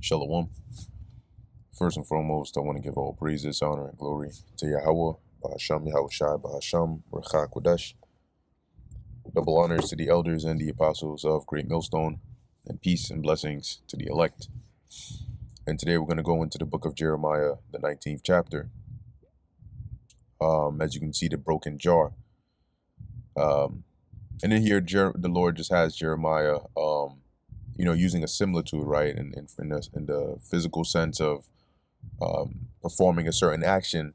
Shalom. First and foremost, I want to give all praises, honor, and glory to Yahweh, Bahasham Yahushai, Bahasham, Rechak Kodesh. Double honors to the elders and the apostles of Great Millstone, and peace and blessings to the elect. And today we're going to go into the book of Jeremiah, the 19th chapter. As you can see, the broken jar. And in here, the Lord just has Jeremiah, using a similitude, right, in the physical sense of performing a certain action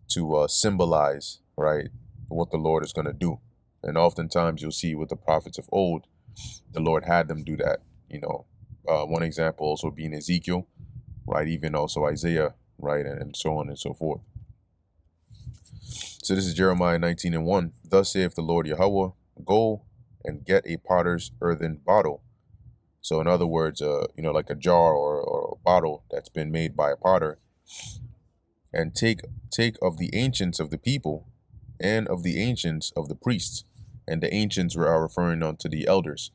to symbolize, right, what the Lord is going to do. And oftentimes you'll see with the prophets of old, the Lord had them do that. One example also being Ezekiel, right, even also Isaiah, right, and so on and so forth. So this is Jeremiah 19:1. Thus saith the Lord Yahweh, go and get a potter's earthen bottle. So in other words, like a jar or a bottle that's been made by a potter, and take of the ancients of the people and of the ancients of the priests. And the ancients were referring unto the elders.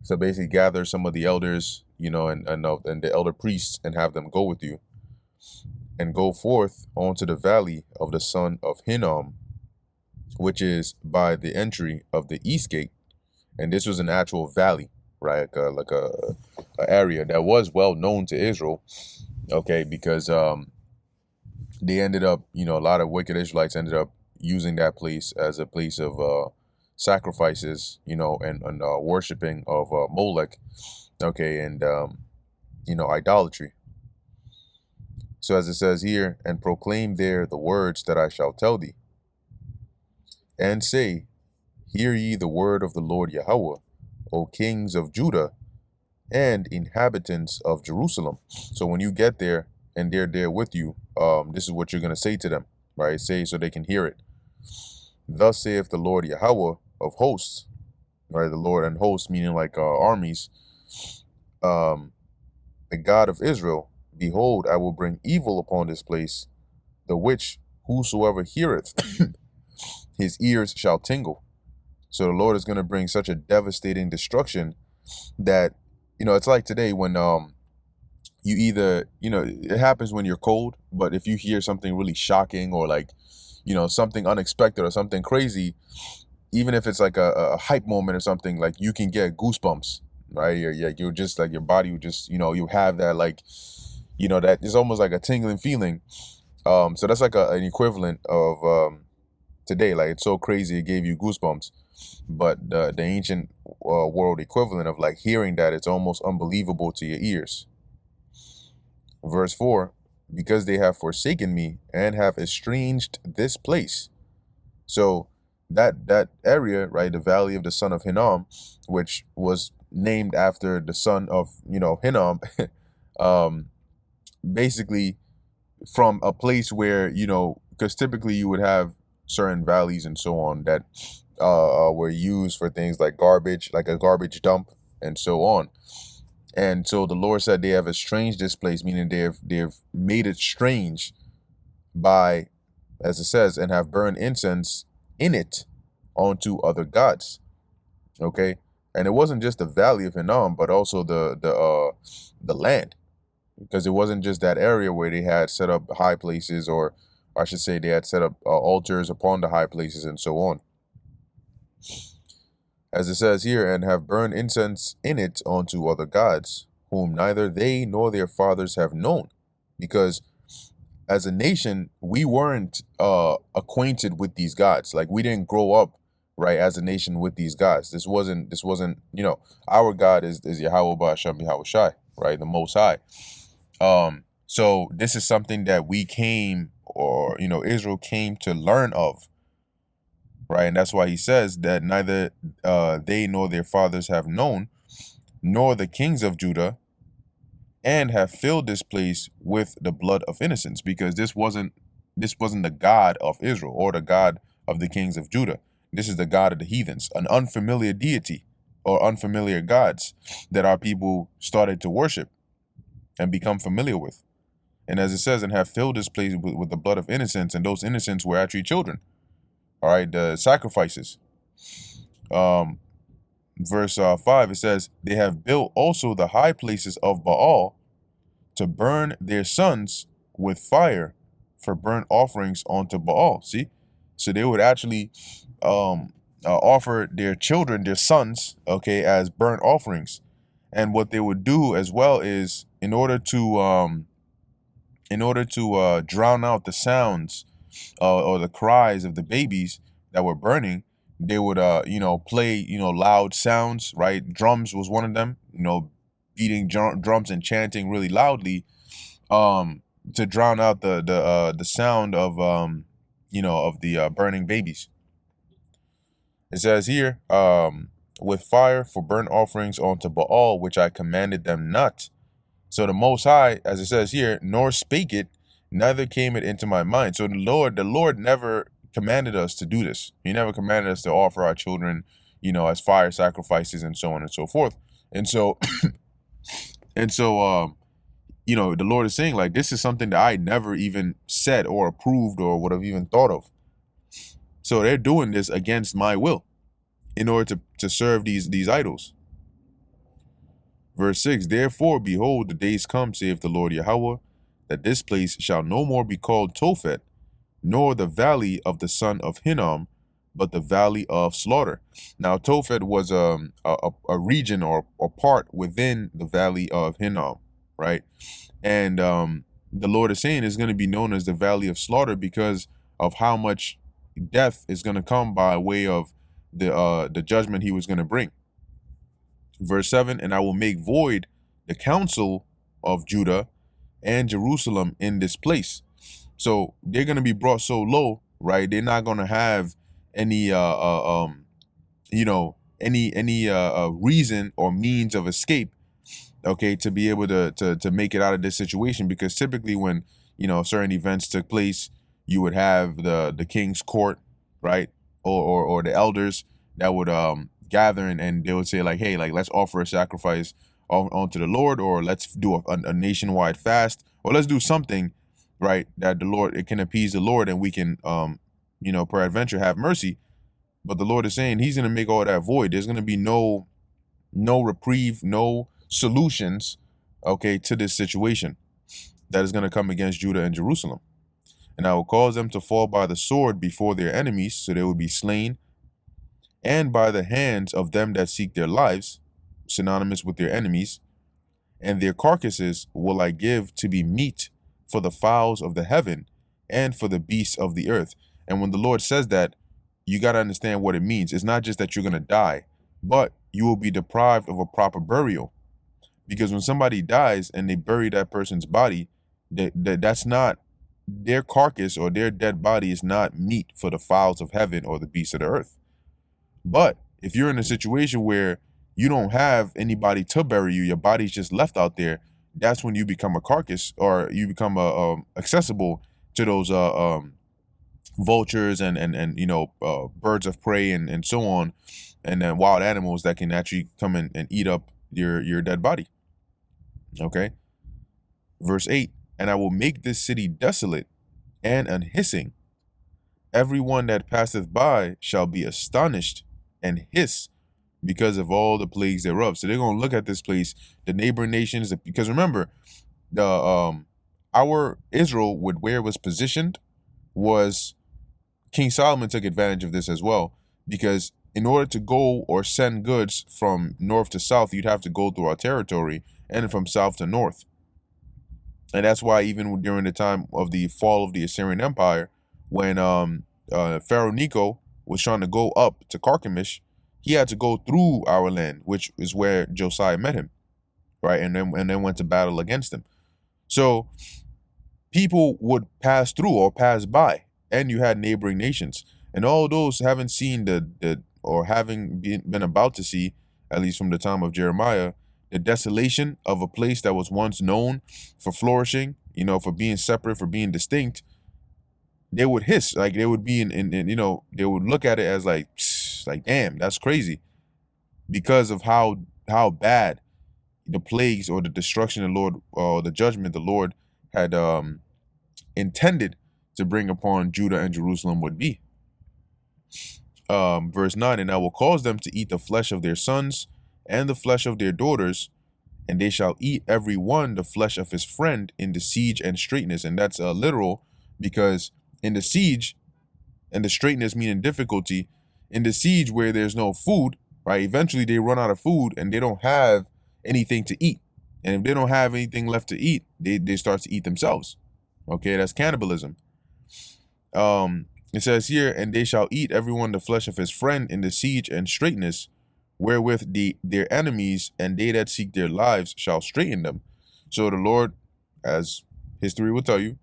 So basically gather some of the elders, and the elder priests, and have them go with you, and go forth onto the valley of the son of Hinnom, which is by the entry of the east gate. And this was an actual valley, right? Like a area that was well known to Israel, okay, because they ended up, a lot of wicked Israelites ended up using that place as a place of sacrifices, and worshiping of Molech, okay, and idolatry. So as it says here, and proclaim there the words that I shall tell thee, and say, hear ye the word of the Lord Yahweh, O kings of Judah and inhabitants of Jerusalem. So when you get there and they're there with you, this is what you're going to say to them, right? Say so they can hear it. Thus saith the Lord Yahweh of hosts, right? The Lord and hosts meaning like armies. The God of Israel, behold, I will bring evil upon this place, the which whosoever heareth, his ears shall tingle. So the Lord is going to bring such a devastating destruction that, it's like today when you either, it happens when you're cold, but if you hear something really shocking or like, something unexpected or something crazy, even if it's like a hype moment or something, like you can get goosebumps, right? You're just like your body would just, you have that like, that is almost like a tingling feeling. So that's like an equivalent of today. Like it's so crazy it gave you goosebumps. But the ancient world equivalent of like hearing that, it's almost unbelievable to your ears. Verse 4, because they have forsaken me and have estranged this place. So that area, right, the valley of the son of Hinnom, which was named after the son of, Hinnom, basically from a place where, because typically you would have certain valleys and so on that were used for things like garbage, like a garbage dump and so on. And so the Lord said they have estranged this place, meaning they've made it strange by, as it says, and have burned incense in it onto other gods. Okay, and it wasn't just the valley of Hinnom, but also the land, because it wasn't just that area where they had set up high places, or I should say they had set up altars upon the high places and so on. As it says here, and have burned incense in it unto other gods, whom neither they nor their fathers have known. Because as a nation, we weren't acquainted with these gods. Like we didn't grow up, right, as a nation with these gods. This wasn't, our God is Yahweh Ba'asham Yahushai, right, the Most High. So this is something that we came, or, Israel came to learn of. Right, and that's why he says that neither they nor their fathers have known, nor the kings of Judah, and have filled this place with the blood of innocents, because this wasn't the God of Israel or the God of the kings of Judah. This is the God of the heathens, an unfamiliar deity or unfamiliar gods that our people started to worship and become familiar with. And as it says, and have filled this place with the blood of innocents, and those innocents were actually children. All right, the sacrifices. verse 5, it says, they have built also the high places of Baal to burn their sons with fire for burnt offerings onto Baal. See? So they would actually offer their children, their sons, okay, as burnt offerings. And what they would do as well is, in order to drown out the sounds or the cries of the babies that were burning, they would play loud sounds, right? Drums was one of them, beating drums and chanting really loudly, to drown out the sound of of the burning babies. It says here, with fire for burnt offerings unto Baal, which I commanded them not. So the Most High, as it says here, nor spake it, neither came it into my mind. So the Lord never commanded us to do this. He never commanded us to offer our children, as fire sacrifices and so on and so forth. And so, and so, the Lord is saying, like, this is something that I never even said or approved or would have even thought of. So they're doing this against my will in order to serve these idols. Verse 6, therefore, behold, the days come, saith the Lord Yahweh, that this place shall no more be called Tophet, nor the valley of the son of Hinnom, but the valley of slaughter. Now, Tophet was a region or a part within the valley of Hinnom, right? And the Lord is saying it's going to be known as the valley of slaughter because of how much death is going to come by way of the judgment he was going to bring. Verse 7, and I will make void the counsel of Judah and Jerusalem in this place. So they're going to be brought so low, right? They're not going to have any reason or means of escape, okay, to be able to make it out of this situation. Because typically when certain events took place, you would have the king's court, right, or the elders that would gather, and they would say, like, hey, like, let's offer a sacrifice onto the Lord, or let's do a nationwide fast, or let's do something, right, that it can appease the Lord, and we can peradventure have mercy. But the Lord is saying he's going to make all that void. There's going to be no reprieve, no solutions, okay, to this situation that is going to come against Judah and Jerusalem. And I will cause them to fall by the sword before their enemies, so they will be slain, and by the hands of them that seek their lives, synonymous with their enemies, and their carcasses will I give to be meat for the fowls of the heaven and for the beasts of the earth. And when the Lord says that, you got to understand what it means. It's not just that you're going to die, but you will be deprived of a proper burial. Because when somebody dies and they bury that person's body, that's not their carcass, or their dead body is not meat for the fowls of heaven or the beasts of the earth. But if you're in a situation where you don't have anybody to bury you, your body's just left out there, that's when you become a carcass, or you become accessible to those vultures and birds of prey and so on, and then wild animals that can actually come in and eat up your dead body. Okay. Verse 8, and I will make this city desolate and unhissing. Everyone that passeth by shall be astonished and hiss because of all the plagues thereof. So they're going to look at this place, the neighboring nations, because remember, our Israel, where it was positioned, was King Solomon took advantage of this as well, because in order to go or send goods from north to south, you'd have to go through our territory, and from south to north. And that's why even during the time of the fall of the Assyrian Empire, when Pharaoh Necho was trying to go up to Carchemish, he had to go through our land, which is where Josiah met him, right? And then went to battle against him. So people would pass through or pass by, and you had neighboring nations. And all those haven't seen or having been about to see, at least from the time of Jeremiah, the desolation of a place that was once known for flourishing, for being separate, for being distinct. They would hiss, like they would be they would look at it as like damn, that's crazy, because of how bad the plagues or the destruction the Lord, or the judgment the Lord had intended to bring upon Judah and Jerusalem would be. Verse 9, and I will cause them to eat the flesh of their sons and the flesh of their daughters, and they shall eat every one the flesh of his friend in the siege and straitness. And that's literal, because in the siege, and the straitness meaning difficulty, in the siege where there's no food, right? Eventually they run out of food and they don't have anything to eat. And if they don't have anything left to eat, they start to eat themselves. Okay, that's cannibalism. It says here, and they shall eat everyone the flesh of his friend in the siege and straitness, wherewith their enemies and they that seek their lives shall straiten them. So the Lord, as history will tell you,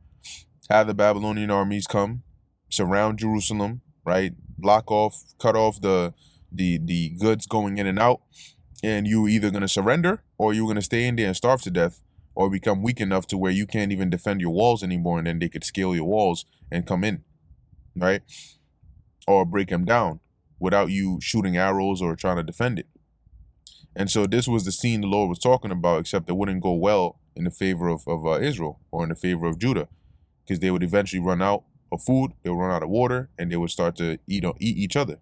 had the Babylonian armies come, surround Jerusalem, right? Block off, cut off the goods going in and out, and you either gonna surrender or you're gonna stay in there and starve to death, or become weak enough to where you can't even defend your walls anymore, and then they could scale your walls and come in, right? Or break them down without you shooting arrows or trying to defend it. And so this was the scene the Lord was talking about, except it wouldn't go well in the favor of Israel or in the favor of Judah, because they would eventually run out of food, they would run out of water, and they would start to eat each other.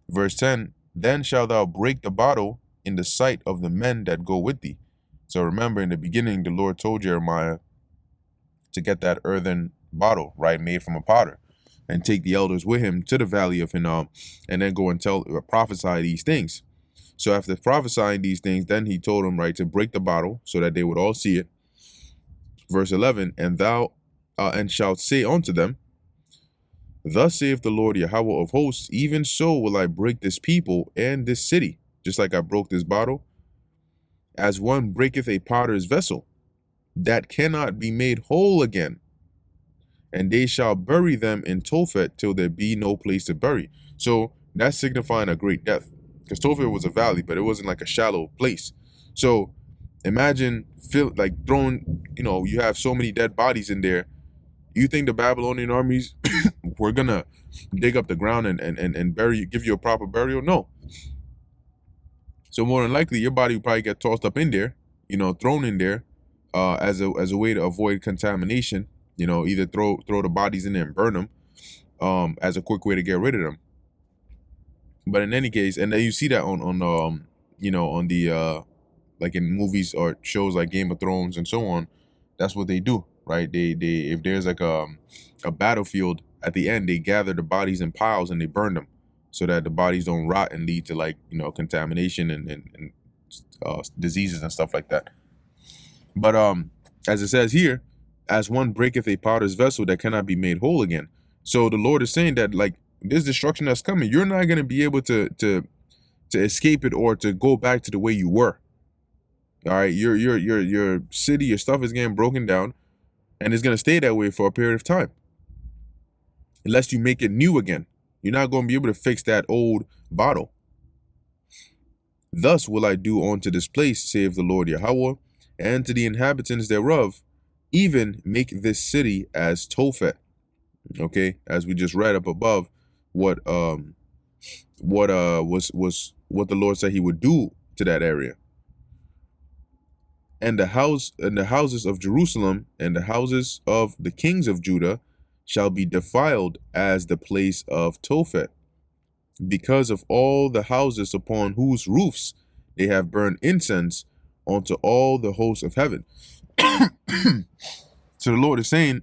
Verse 10, then shalt thou break the bottle in the sight of the men that go with thee. So remember, in the beginning, the Lord told Jeremiah to get that earthen bottle, right, made from a potter, and take the elders with him to the valley of Hinnom, and then go and prophesy these things. So after prophesying these things, then he told them, right, to break the bottle so that they would all see it. Verse 11, and thou and shalt say unto them, thus saith the Lord Yahweh of hosts, even so will I break this people and this city, just like I broke this bottle, as one breaketh a potter's vessel, that cannot be made whole again. And they shall bury them in Tophet till there be no place to bury. So that's signifying a great death, because Tophet was a valley, but it wasn't like a shallow place. So imagine throwing, you have so many dead bodies in there. You think the Babylonian armies were gonna dig up the ground and bury you, give you a proper burial? No. So more than likely, your body will probably get tossed up in there, thrown in there, as a way to avoid contamination. Either throw the bodies in there and burn them, as a quick way to get rid of them. But in any case, and then you see that on the like in movies or shows like Game of Thrones and so on. That's what they do, right? They if there's like a battlefield at the end, they gather the bodies in piles and they burn them, so that the bodies don't rot and lead to contamination and diseases and stuff like that. But as it says here, as one breaketh a potter's vessel that cannot be made whole again. So the Lord is saying that this destruction that's coming, you're not going to be able to escape it or to go back to the way you were. All right, your city, your stuff is getting broken down, and it's going to stay that way for a period of time, unless you make it new again. You're not going to be able to fix that old bottle. Thus will I do unto this place, saith the Lord Yahweh, and to the inhabitants thereof, even make this city as Tophet. Okay, as we just read up above, what the Lord said he would do to that area. And the houses of Jerusalem and the houses of the kings of Judah shall be defiled as the place of Tophet, because of all the houses upon whose roofs they have burned incense unto all the hosts of heaven. So the Lord is saying,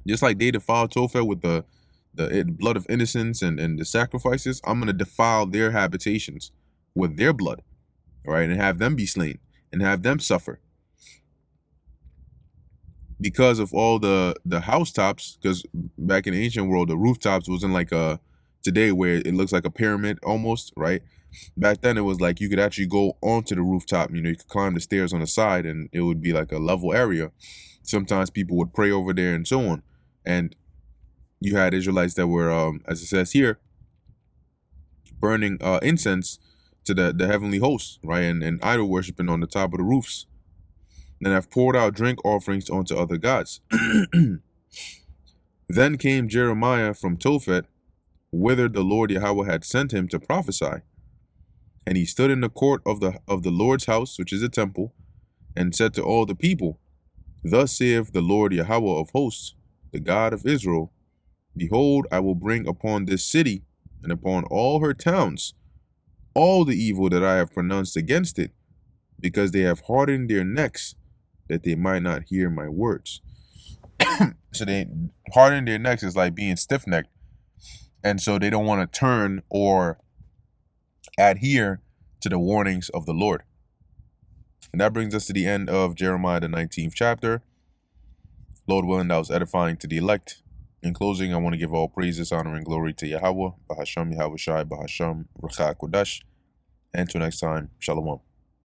just like they defiled Tophet with the blood of innocents and the sacrifices, I'm going to defile their habitations with their blood, right, and have them be slain and have them suffer because of all the housetops. Because back in the ancient world, the rooftops wasn't like today where it looks like a pyramid almost, right? Back then it was like you could actually go onto the rooftop. You could climb the stairs on the side and it would be like a level area. Sometimes people would pray over there and so on. And you had Israelites that were, as it says here, burning incense to the heavenly hosts, right? And idol worshiping on the top of the roofs. And have poured out drink offerings unto other gods. Then came Jeremiah from Tophet, whither the Lord Yahweh had sent him to prophesy. And he stood in the court of the Lord's house, which is a temple, and said to all the people, thus saith the Lord Yahweh of hosts, the God of Israel, Behold, I will bring upon this city and upon all her towns all the evil that I have pronounced against it, because they have hardened their necks, that they might not hear my words. So they harden their necks is like being stiff-necked, and so they don't want to turn or adhere to the warnings of the Lord. And that brings us to the end of Jeremiah, the 19th chapter. Lord willing, that was edifying to the elect. In closing, I want to give all praises, honor, and glory to Yahweh, Bahasham Yahweh Shai, Bahasham Ruach HaKodesh. And until next time, Shalom.